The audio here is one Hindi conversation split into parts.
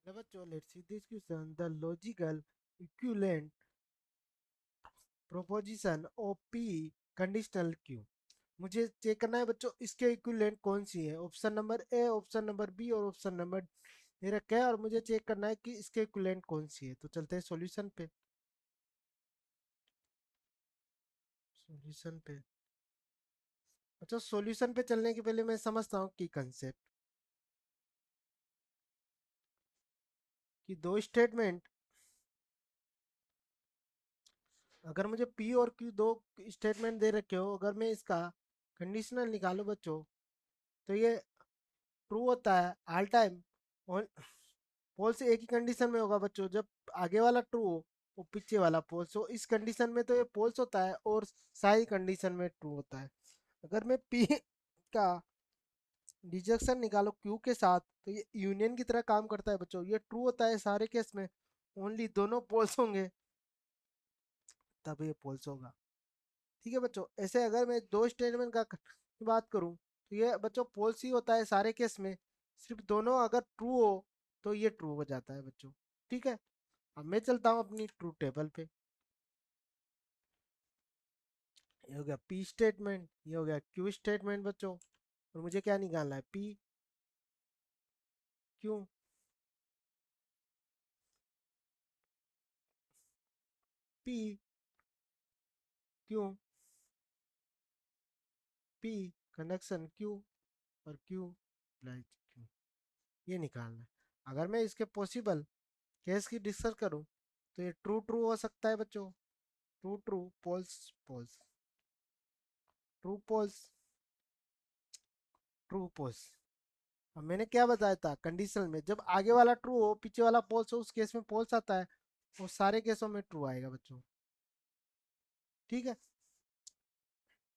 बच्चों, let's see this question. The logical equivalent proposition of P conditional Q. मुझे चेक करना है बच्चों, इसके इक्विवेलेंट कौन सी है. Option number A, option number B और ऑप्शन नंबर ये रखा है, और मुझे चेक करना है कि इसके इक्विवेलेंट कौन सी है. तो चलते हैं सॉल्यूशन पे. सॉल्यूशन पे. अच्छा, सॉल्यूशन पे चलने के पहले मैं समझता हूँ कि कंसेप्ट कि दो स्टेटमेंट, अगर मुझे पी और क्यू दो स्टेटमेंट दे रखे हो, अगर मैं इसका कंडीशनल निकालूं बच्चों, तो ये ट्रू होता है ऑल टाइम. फॉल्स एक ही कंडीशन में होगा बच्चों, जब आगे वाला ट्रू हो और पीछे वाला फॉल्स हो. इस कंडीशन में तो ये फॉल्स होता है और सारी कंडीशन में ट्रू होता है. अगर मैं पी का डिजक्शन निकालो क्यू के साथ, तो ये यूनियन की तरह काम करता है बच्चों. ये ट्रू होता है सारे केस में. ओनली दोनों फॉल्स होंगे तब ये फॉल्स होगा. ठीक है बच्चों. ऐसे अगर मैं दो स्टेटमेंट का की बात करूं, तो ये बच्चों फॉल्स ही होता है सारे केस में. सिर्फ दोनों अगर ट्रू हो तो ये ट्रू हो जाता है बच्चों. ठीक है. अब मैं चलता हूँ अपनी ट्रू टेबल पे. ये हो गया पी स्टेटमेंट, ये हो गया क्यू स्टेटमेंट बच्चों. और मुझे क्या निकालना है, P Q. P Q, P conduction Q, और क्यू लाइक क्यू. ये निकालना है. अगर मैं इसके पॉसिबल केस की डिस्कस करूं, तो ये ट्रू ट्रू हो सकता है बच्चों. True true, false false, true false, true false. अब मैंने क्या बताया था, कंडीशनल में जब आगे वाला ट्रू हो पीछे वाला फॉल्स हो, उस केस में फॉल्स आता है. और सारे केसों में ट्रू आएगा बच्चों. ठीक है.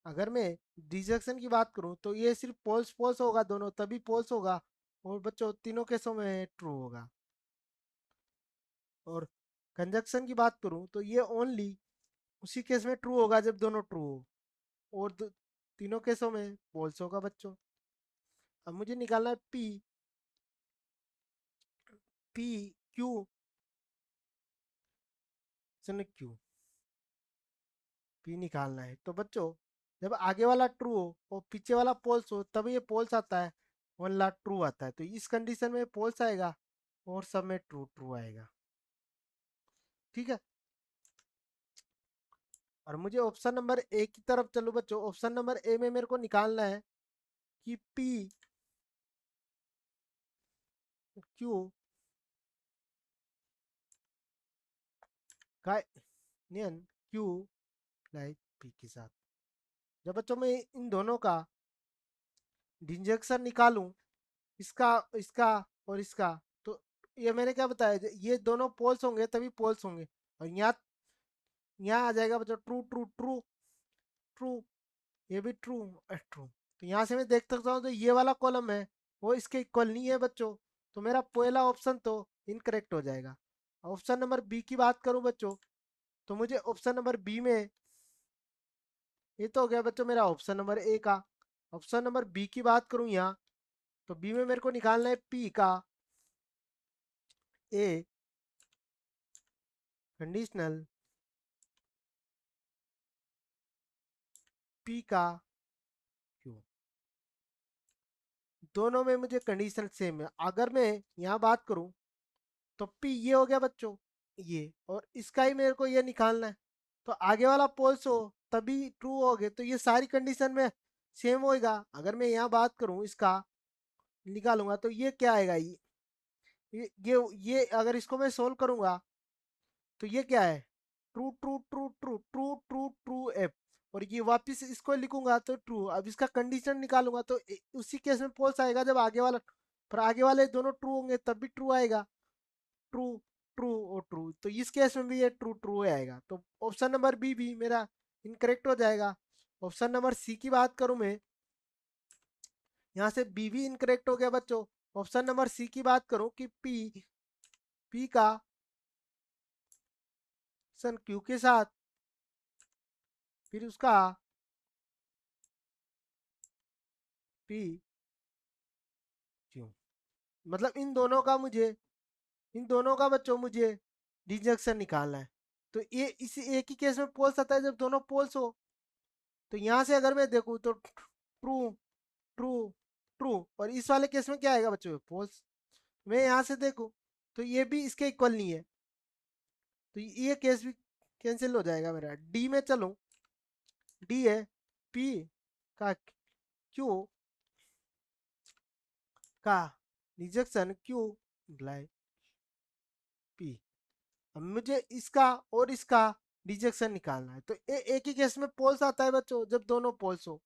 अगर मैं डिजक्शन की बात करूं, तो ये सिर्फ फॉल्स फॉल्स होगा दोनों, तभी फॉल्स होगा. और बच्चों तीनों केसों में ट्रू होगा. और कंजक्शन की बात करूं, तो ये ओनली उसी केस में ट्रू होगा जब दोनों ट्रू हो. और तीनों केसों में फॉल्स होगा बच्चों. अब मुझे निकालना है P, P Q Q. P निकालना है, तो बच्चों जब आगे वाला ट्रू हो और पीछे वाला पोल्स हो, तब ये पोल्स आता है. वन लाख ट्रू आता है, तो इस कंडीशन में पोल्स आएगा और सब में ट्रू ट्रू आएगा. ठीक है. और मुझे ऑप्शन नंबर ए की तरफ चलो बच्चों. ऑप्शन नंबर ए में मेरे को निकालना है कि पी क्यू का नियन क्यू लाइक पी के साथ. जब बच्चों मैं इन दोनों का डिंजेक्शन निकालूं, इसका इसका और इसका, तो ये मैंने क्या बताया, ये दोनों पोल्स होंगे तभी पोल्स होंगे. और यहाँ यहाँ आ जाएगा बच्चों ट्रू ट्रू ट्रू ट्रू. ये भी ट्रू ट्रू. तो यहाँ से मैं देख सकता हूँ, तो ये वाला कॉलम है वो इसके इक्वल नहीं है बच्चों. तो मेरा पहला ऑप्शन तो इनकरेक्ट हो जाएगा. ऑप्शन नंबर बी की बात करूँ बच्चों, तो मुझे ऑप्शन नंबर बी में, ये तो हो गया बच्चों मेरा ऑप्शन नंबर ए का. ऑप्शन नंबर बी की बात करूँ यहाँ, तो बी में मेरे को निकालना है पी का ए कंडीशनल, पी का क्यू. दोनों में मुझे कंडीशन सेम है. अगर मैं यहाँ बात करूँ, तो पी ये हो गया बच्चों, ये, और इसका ही मेरे को ये निकालना है. तो आगे वाला पोल्स हो तभी ट्रू हो गए, तो ये सारी कंडीशन में सेम होएगा. अगर मैं यहाँ बात करूँ इसका निकालूंगा, तो ये क्या आएगा, ये अगर इसको मैं सोल्व करूंगा, तो ये क्या है, true true true true true true true F. और ये वापस इसको लिखूंगा तो ट्रू. अब इसका कंडीशन निकालूंगा, तो उसी केस में फॉल्स आएगा जब आगे वाला, पर आगे वाले दोनों ट्रू होंगे तब भी ट्रू आएगा. ट्रू ट्रू और ट्रू, तो इस केस में भी ये ट्रू ट्रू आएगा. तो ऑप्शन नंबर बी भी मेरा इनकरेक्ट हो जाएगा. ऑप्शन नंबर सी की बात करूं मैं, यहाँ से बी भी इनकरेक्ट हो गया बच्चों. ऑप्शन नंबर सी की बात करूं कि पी, पी का सन क्यू के साथ, फिर उसका पी क्यू, मतलब इन दोनों का मुझे इन दोनों का बच्चों मुझे डिजंक्शन निकालना है। तो ये इसी एक ही केस में पोल्स आता है जब दोनों पोल्स हो। तो यहाँ से अगर मैं देखूँ तो ट्रू ट्रू ट्रू, और इस वाले केस में क्या आएगा बच्चों, पोल्स। मैं यहाँ से देखूँ तो ये भी इसके इक्वल नहीं है, तो ये केस भी कैंसिल हो जाएगा मेरा। डी में चलूँ, डी है पी का क्यू का रिजेक्शन क्यू इम्प्लाई पी। अब मुझे इसका और इसका रिजेक्शन निकालना है। तो एक ही केस में पोल्स आता है बच्चों जब दोनों पोल्स हो।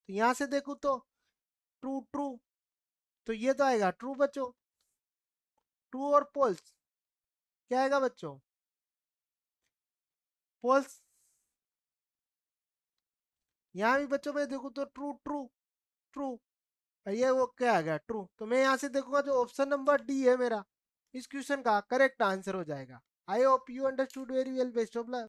तो यहाँ से देखूँ तो ट्रू ट्रू, तो ये तो आएगा ट्रू बच्चों। ट्रू और पोल्स क्या आएगा बच्चों, पोल्स। यहाँ भी बच्चों मैं देखूँ तो ट्रू ट्रू ट्रू, ये वो क्या आ गया ट्रू। तो मैं यहाँ से देखूंगा जो ऑप्शन नंबर डी है मेरा इस क्वेश्चन का करेक्ट आंसर हो जाएगा। I hope you understood very well, best of luck.